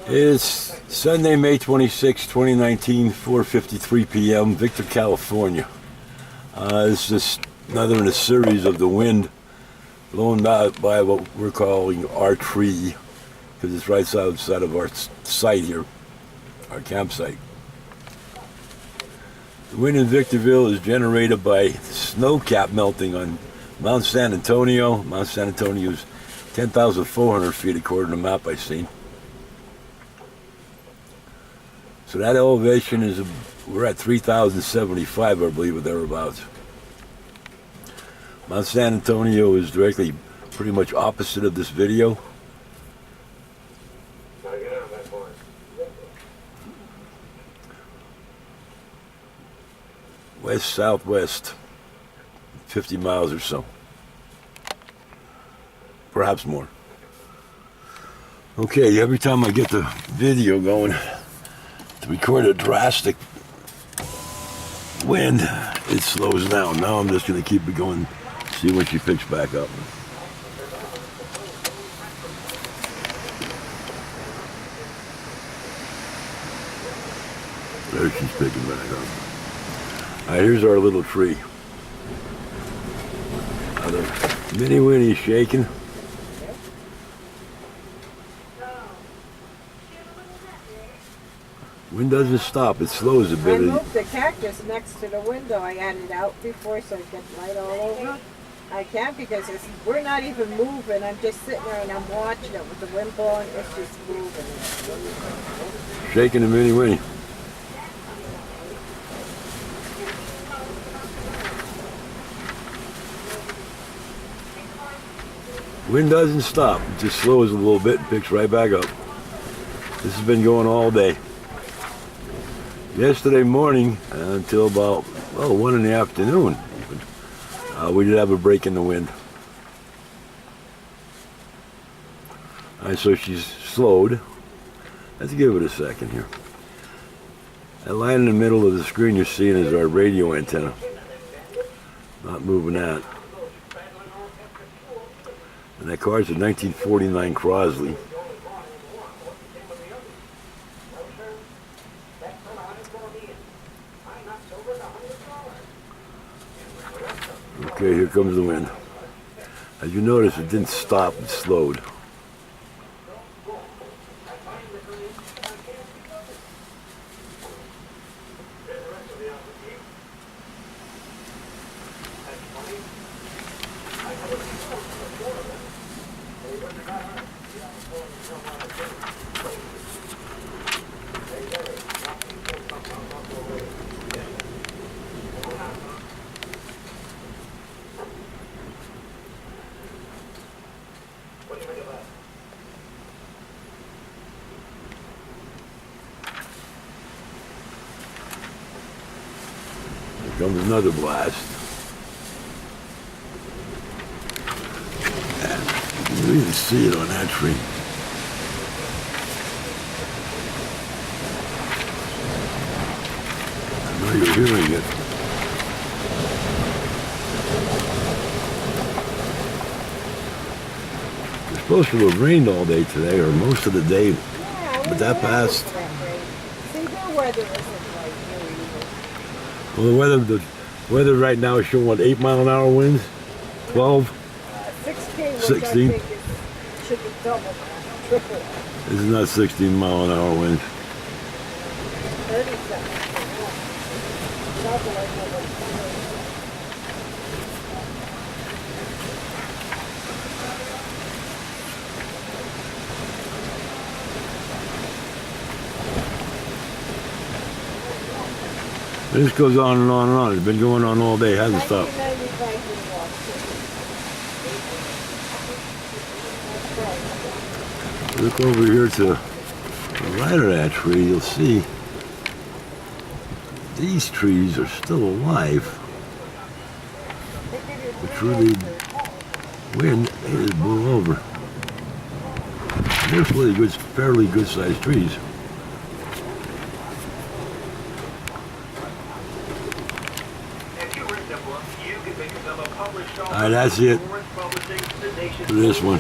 It's Sunday, May 26, 2019, 4:53 p.m., Victor, California. This is another in a series of the wind blowing by what we're calling our tree, because it's right outside of our site here, our campsite. The wind in Victorville is generated by snow cap melting on Mount San Antonio. Mount San Antonio is 10,400 feet according to the map I've seen. So that elevation is, we're at 3,075, I believe, or thereabouts. Mount San Antonio is directly pretty much opposite of this video. West-southwest, 50 miles or so. Perhaps more. Okay, every time I get the video going to record a drastic wind, it slows down. Now I'm just going to keep it going, see when she picks back up. There she's picking back up. All right, here's our little tree. Now the mini Winnie's shaking. Wind doesn't stop, it slows a bit. I moved the cactus next to the window. I had it out before so it gets light all over. I can't because we're not even moving. I'm just sitting there and I'm watching it with the wind blowing. It's just moving. Shaking the mini Winnie. Wind doesn't stop, it just slows a little bit and picks right back up. This has been going all day. Yesterday morning until about, 1 in the afternoon, we did have a break in the wind. All right, so she's slowed. Let's give it a second here. That line in the middle of the screen you're seeing is our radio antenna. Not moving that. And that car's a 1949 Crosley. Okay, here comes the wind. As you notice, it didn't stop, it slowed. Here comes another blast. You can really see it on that tree. I know you're hearing it. It's supposed to have rained all day today, or most of the day, but that passed. See, their weather isn't right here either. Well, the weather right now is showing, what, 8-mile-an-hour winds? 12? 16, which 16? I think should be double, triple. This is not 16-mile-an-hour winds. 37. Double, I know. This goes on and on and on. It's been going on all day. It hasn't stopped. 1995 Look over here to the right of that tree. You'll see these trees are still alive. Which really, wind is blew over. They're fairly good-sized trees. All right, that's it for this one.